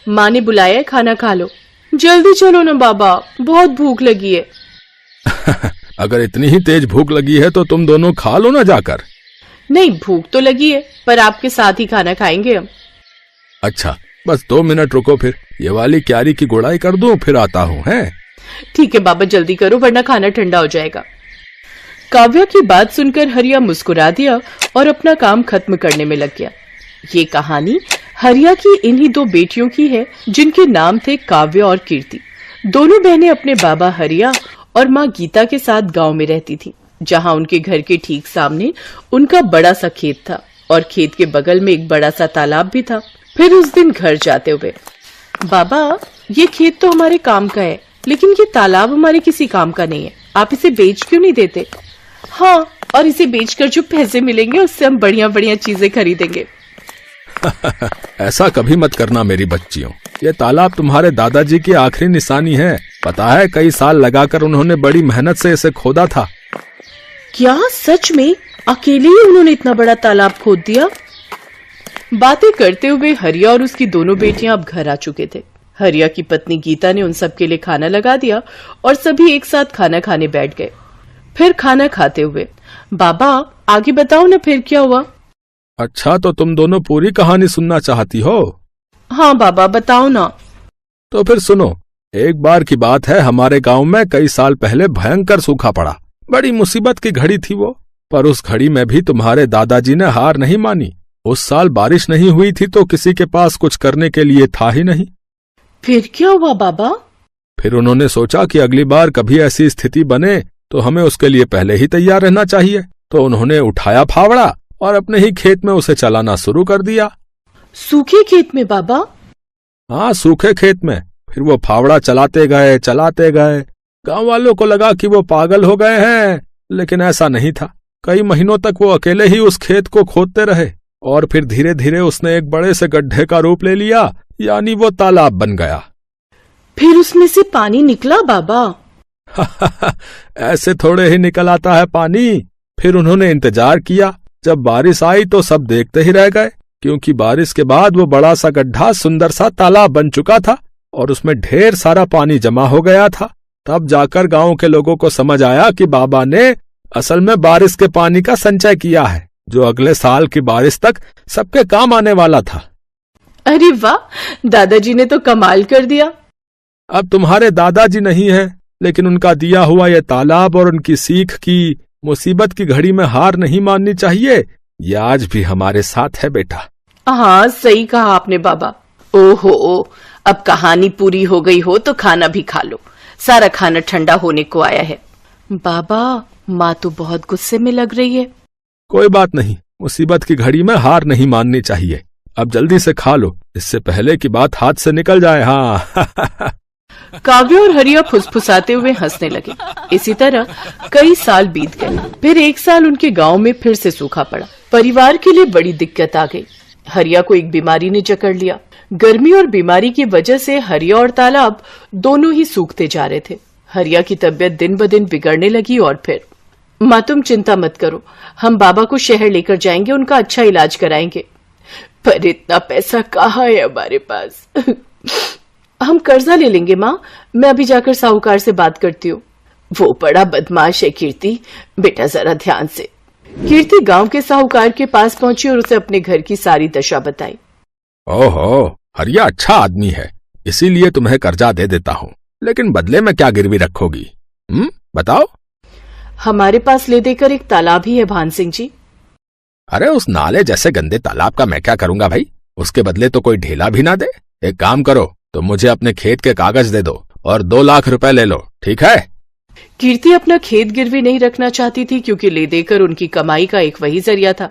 माँ ने बुलाया है, खाना खा लो। जल्दी चलो ना बाबा, बहुत भूख लगी है। अगर इतनी ही तेज भूख लगी है तो तुम दोनों खा लो ना जाकर। नहीं, भूख तो लगी है, पर आपके साथ ही खाना खाएंगे हम। अच्छा, बस 2 मिनट रुको, फिर ये वाली क्यारी की गुड़ाई कर दूं, फिर आता हूँ। हैं? ठीक है बाबा, जल्दी करो वरना खाना ठंडा हो जाएगा। काव्या की बात सुनकर हरिया मुस्कुरा दिया और अपना काम खत्म करने में लग गया। ये कहानी हरिया की इन्हीं 2 बेटियों की है जिनके नाम थे काव्या और कीर्ति। दोनों बहनें अपने बाबा हरिया और माँ गीता के साथ गांव में रहती थी, जहां उनके घर के ठीक सामने उनका बड़ा सा खेत था और खेत के बगल में एक बड़ा सा तालाब भी था। फिर उस दिन घर जाते हुए, बाबा ये खेत तो हमारे काम का है, लेकिन ये तालाब हमारे किसी काम का नहीं है, आप इसे बेच क्यों नहीं देते? हाँ, और इसे बेचकर जो पैसे मिलेंगे उससे हम बढ़िया बढ़िया चीजें खरीदेंगे। ऐसा कभी मत करना मेरी बच्चियों, ये तालाब तुम्हारे दादाजी की आखिरी निशानी है। पता है, कई साल लगाकर उन्होंने बड़ी मेहनत से इसे खोदा था। क्या सच में अकेले ही उन्होंने इतना बड़ा तालाब खोद दिया? बातें करते हुए हरिया और उसकी दोनों बेटियां अब घर आ चुके थे। हरिया की पत्नी गीता ने उन सब के लिए खाना लगा दिया और सभी एक साथ खाना खाने बैठ गए। फिर खाना खाते हुए, बाबा आगे बताओ ना फिर क्या हुआ? अच्छा, तो तुम दोनों पूरी कहानी सुनना चाहती हो? हाँ बाबा, बताओ ना। तो फिर सुनो। एक बार की बात है, हमारे गांव में कई साल पहले भयंकर सूखा पड़ा। बड़ी मुसीबत की घड़ी थी वो, पर उस घड़ी में भी तुम्हारे दादाजी ने हार नहीं मानी। उस साल बारिश नहीं हुई थी तो किसी के पास कुछ करने के लिए था ही नहीं। फिर क्या हुआ बाबा? फिर उन्होंने सोचा कि अगली बार कभी ऐसी स्थिति बने तो हमें उसके लिए पहले ही तैयार रहना चाहिए। तो उन्होंने उठाया फावड़ा और अपने ही खेत में उसे चलाना शुरू कर दिया। सूखे खेत में बाबा? हाँ, सूखे खेत में। फिर वो फावड़ा चलाते गए। गांव वालों को लगा कि वो पागल हो गए हैं, लेकिन ऐसा नहीं था। कई महीनों तक वो अकेले ही उस खेत को खोदते रहे और फिर धीरे धीरे उसने एक बड़े से गड्ढे का रूप ले लिया, यानी वो तालाब बन गया। फिर उसमें से पानी निकला बाबा? ऐसे थोड़े ही निकल आता है पानी। फिर उन्होंने इंतजार किया। जब बारिश आई तो सब देखते ही रह गए, क्योंकि बारिश के बाद वो बड़ा सा गड्ढा सुंदर सा तालाब बन चुका था और उसमें ढेर सारा पानी जमा हो गया था। तब जाकर गांव के लोगों को समझ आया कि बाबा ने असल में बारिश के पानी का संचय किया है, जो अगले साल की बारिश तक सबके काम आने वाला था। अरे वाह, दादाजी ने तो कमाल कर दिया। अब तुम्हारे दादाजी नहीं है, लेकिन उनका दिया हुआ यह तालाब और उनकी सीख की मुसीबत की घड़ी में हार नहीं माननी चाहिए, ये आज भी हमारे साथ है बेटा। हाँ, सही कहा आपने बाबा। ओहो, अब कहानी पूरी हो गई हो तो खाना भी खा लो, सारा खाना ठंडा होने को आया है। बाबा, माँ तो बहुत गुस्से में लग रही है। कोई बात नहीं, मुसीबत की घड़ी में हार नहीं माननी चाहिए। अब जल्दी से खा लो, इससे पहले की बात हाथ से निकल जाए। हाँ। काव्य और हरिया फुसफुसाते हुए हंसने लगे। इसी तरह कई साल बीत गए। फिर एक साल उनके गांव में फिर से सूखा पड़ा। परिवार के लिए बड़ी दिक्कत आ गई। हरिया को एक बीमारी ने जकड़ लिया। गर्मी और बीमारी की वजह से हरिया और तालाब दोनों ही सूखते जा रहे थे। हरिया की तबीयत दिन ब दिन बिगड़ने लगी और फिर, माँ तुम चिंता मत करो, हम बाबा को शहर लेकर जाएंगे, उनका अच्छा इलाज कराएंगे। पर इतना पैसा कहाँ है हमारे पास? हम कर्जा ले लेंगे माँ, मैं अभी जाकर साहूकार से बात करती हूँ। वो बड़ा बदमाश है कीर्ति, बेटा जरा ध्यान से। कीर्ति गांव के साहूकार के पास पहुंची और उसे अपने घर की सारी दशा बताई। ओहो, हरिया अच्छा आदमी है, इसीलिए तुम्हें कर्जा दे देता हूँ, लेकिन बदले में क्या गिरवी रखोगी? बताओ। हमारे पास ले देकर एक तालाब ही है भान सिंह जी। अरे उस नाले जैसे गंदे तालाब का मैं क्या करूंगा भाई? उसके बदले तो कोई ढेला भी ना दे। एक काम करो, तो मुझे अपने खेत के कागज दे दो और 2 लाख रुपए ले लो, ठीक है? कीर्ति अपना खेत गिरवी नहीं रखना चाहती थी, क्योंकि ले देकर उनकी कमाई का एक वही जरिया था।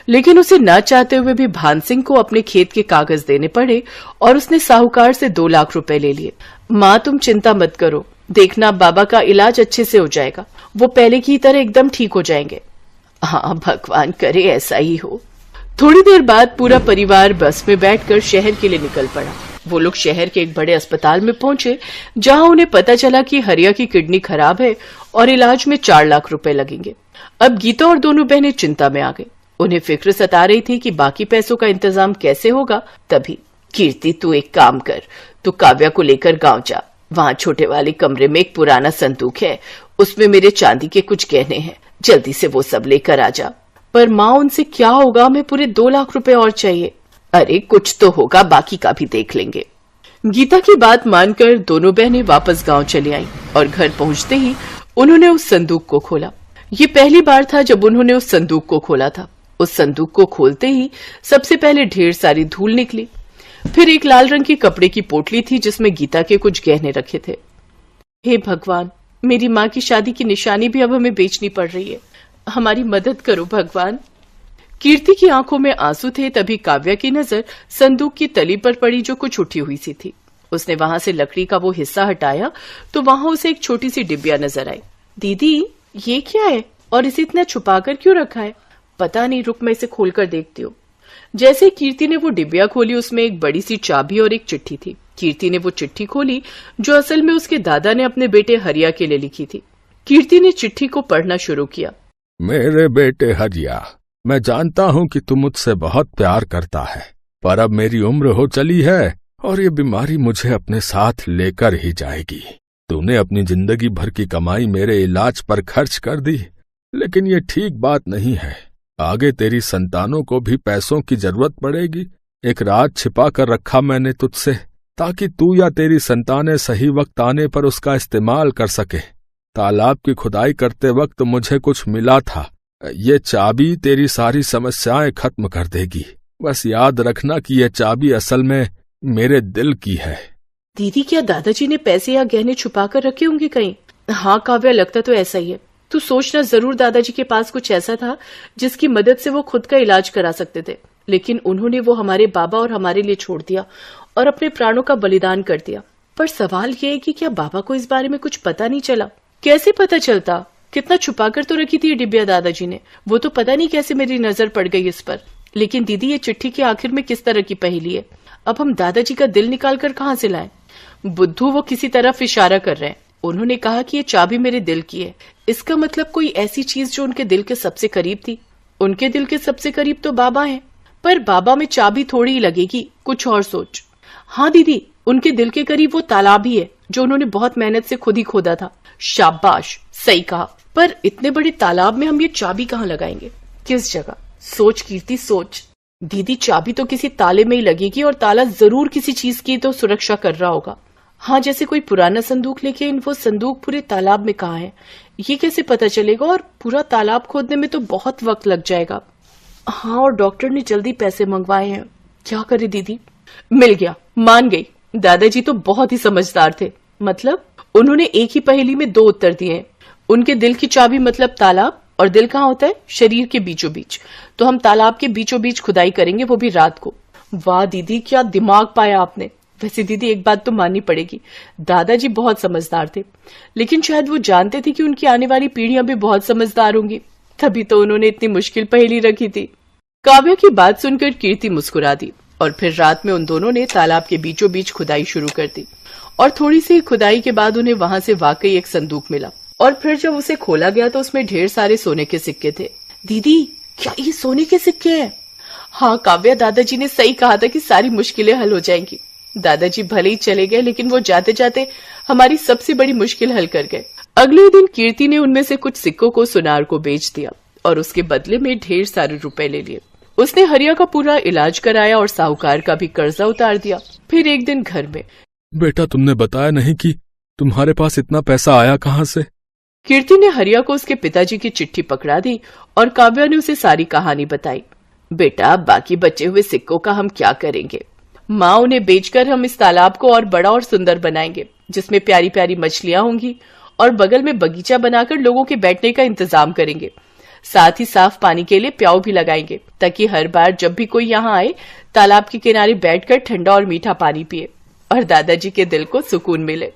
लेकिन उसे न चाहते हुए भी भान सिंह को अपने खेत के कागज देने पड़े और उसने साहूकार से 2 लाख रुपए ले लिए। माँ तुम चिंता मत करो, देखना बाबा का इलाज अच्छे से हो जाएगा, वो पहले की तरह एकदम ठीक हो जाएंगे। हाँ, भगवान करे ऐसा ही हो। थोड़ी देर बाद पूरा परिवार बस में बैठकर शहर के लिए निकल पड़ा। वो लोग शहर के एक बड़े अस्पताल में पहुंचे, जहां उन्हें पता चला कि हरिया की किडनी खराब है और इलाज में 4 लाख रुपए लगेंगे। अब गीता और दोनों बहनें चिंता में आ गई। उन्हें फिक्र सता रही थी कि बाकी पैसों का इंतजाम कैसे होगा। तभी कीर्ति तू एक काम कर, तू काव्या को लेकर गांव जा। वहां छोटे वाले कमरे में एक पुराना संदूक है, उसमें मेरे चांदी के कुछ गहने हैं, जल्दी से वो सब लेकर आ जा। पर माँ उनसे क्या होगा, हमें पूरे 2 लाख रुपए और चाहिए। अरे कुछ तो होगा, बाकी का भी देख लेंगे। गीता की बात मानकर दोनों बहनें वापस गांव चली आईं और घर पहुंचते ही उन्होंने उस संदूक को खोला। ये पहली बार था जब उन्होंने उस संदूक को खोला था। उस संदूक को खोलते ही सबसे पहले ढेर सारी धूल निकली। फिर एक लाल रंग की कपड़े की पोटली थी जिसमें गीता के कुछ गहने रखे थे। हे भगवान, मेरी माँ की शादी की निशानी भी अब हमें बेचनी पड़ रही है, हमारी मदद करो भगवान। कीर्ति की आंखों में आंसू थे। तभी काव्या की नजर संदूक की तली पर पड़ी जो कुछ उठी हुई सी थी। उसने वहां से लकड़ी का वो हिस्सा हटाया तो वहां उसे एक छोटी सी डिबिया नजर आई। दीदी ये क्या है और इसे इतना छुपाकर क्यों रखा है? पता नहीं, रुक मैं इसे खोलकर देखती हूँ। जैसे कीर्ति ने वो डिबिया खोली उसमें एक बड़ी सी चाबी और एक चिट्ठी थी। कीर्ति ने वो चिट्ठी खोली जो असल में उसके दादा ने अपने बेटे हरिया के लिए लिखी थी। कीर्ति ने चिट्ठी को पढ़ना शुरू किया। मेरे बेटे हरिया, मैं जानता हूँ कि तू मुझसे बहुत प्यार करता है, पर अब मेरी उम्र हो चली है और ये बीमारी मुझे अपने साथ लेकर ही जाएगी। तूने अपनी जिंदगी भर की कमाई मेरे इलाज पर खर्च कर दी, लेकिन ये ठीक बात नहीं है। आगे तेरी संतानों को भी पैसों की जरूरत पड़ेगी। एक राज छिपा कर रखा मैंने तुझसे, ताकि तू या तेरी संतानें सही वक्त आने पर उसका इस्तेमाल कर सके। तालाब की खुदाई करते वक्त मुझे कुछ मिला था। ये चाबी तेरी सारी समस्याएं खत्म कर देगी। बस याद रखना कि यह चाबी असल में मेरे दिल की है। दीदी क्या दादाजी ने पैसे या गहने छुपा कर रखे होंगे कहीं? हाँ काव्या, लगता तो ऐसा ही है। तू सोचना, जरूर दादाजी के पास कुछ ऐसा था जिसकी मदद से वो खुद का इलाज करा सकते थे, लेकिन उन्होंने वो हमारे बाबा और हमारे लिए छोड़ दिया और अपने प्राणों का बलिदान कर दिया। पर सवाल ये है कि क्या बाबा को इस बारे में कुछ पता नहीं चला? कैसे पता चलता? कितना छुपा कर तो रखी थी ये डिबिया दादाजी ने। वो तो पता नहीं कैसे मेरी नजर पड़ गई इस पर। लेकिन दीदी ये चिट्ठी के आखिर में किस तरह की पहेली है? अब हम दादाजी का दिल निकाल कर कहाँ से लाएं? बुद्धू वो किसी तरफ इशारा कर रहे हैं। उन्होंने कहा कि ये चाबी मेरे दिल की है। इसका मतलब कोई ऐसी चीज जो उनके दिल के सबसे करीब थी। उनके दिल के सबसे करीब तो बाबा हैं, पर बाबा में चाबी थोड़ी ही लगेगी, कुछ और सोच। हाँ दीदी, उनके दिल के करीब वो तालाब ही है जो उन्होंने बहुत मेहनत से खुद ही खोदा था। शाबाश, सही कहा। पर इतने बड़े तालाब में हम ये चाबी कहाँ लगाएंगे? किस जगह? सोच कीर्ति, सोच। दीदी चाबी तो किसी ताले में ही लगेगी और ताला जरूर किसी चीज की तो सुरक्षा कर रहा होगा। हाँ, जैसे कोई पुराना संदूक, लेकिन वो संदूक पूरे तालाब में कहाँ है ये कैसे पता चलेगा? और पूरा तालाब खोदने में तो बहुत वक्त लग जाएगा। हाँ, और डॉक्टर ने जल्दी पैसे मंगवाए हैं। क्या करे दीदी? मिल गया, मान गई। दादाजी तो बहुत ही समझदार थे। मतलब उन्होंने एक ही पहेली में 2 उत्तर दिए हैं। उनके दिल की चाबी मतलब तालाब, और दिल कहाँ होता है? शरीर के बीचों बीच। तो हम तालाब के बीचों बीच खुदाई करेंगे, वो भी रात को। वाह दीदी, क्या दिमाग पाया आपने। वैसे दीदी एक बात तो माननी पड़ेगी, दादाजी बहुत समझदार थे, लेकिन शायद वो जानते थे कि उनकी आने वाली पीढ़ियां भी बहुत समझदार होंगी, तभी तो उन्होंने इतनी मुश्किल पहेली रखी थी। काव्या की बात सुनकर कीर्ति मुस्कुरा दी और फिर रात में उन दोनों ने तालाब के बीचों बीच खुदाई शुरू कर दी। और थोड़ी सी खुदाई के बाद उन्हें वहां से वाकई एक संदूक मिला। और फिर जब उसे खोला गया तो उसमें ढेर सारे सोने के सिक्के थे। दीदी क्या ये सोने के सिक्के हैं? हाँ काव्या, दादाजी ने सही कहा था कि सारी मुश्किलें हल हो जाएंगी। दादाजी भले ही चले गए, लेकिन वो जाते जाते हमारी सबसे बड़ी मुश्किल हल कर गए। अगले दिन कीर्ति ने उनमें से कुछ सिक्कों को सुनार को बेच दिया और उसके बदले में ढेर सारे रुपए ले लिए। उसने हरिया का पूरा इलाज कराया और साहूकार का भी कर्जा उतार दिया। फिर एक दिन घर में, बेटा तुमने बताया नहीं कि तुम्हारे पास इतना पैसा आया कहाँ से? कीर्ति ने हरिया को उसके पिताजी की चिट्ठी पकड़ा दी और काव्या ने उसे सारी कहानी बताई। बेटा, बाकी बचे हुए सिक्कों का हम क्या करेंगे? माँ, उन्हें बेचकर हम इस तालाब को और बड़ा और सुंदर बनाएंगे, जिसमें प्यारी प्यारी मछलियां होंगी, और बगल में बगीचा बनाकर लोगों के बैठने का इंतजाम करेंगे। साथ ही साफ पानी के लिए प्याऊ भी लगाएंगे, ताकि हर बार जब भी कोई यहाँ आए तालाब के किनारे बैठकर ठंडा और मीठा पानी पिए और दादाजी के दिल को सुकून मिले।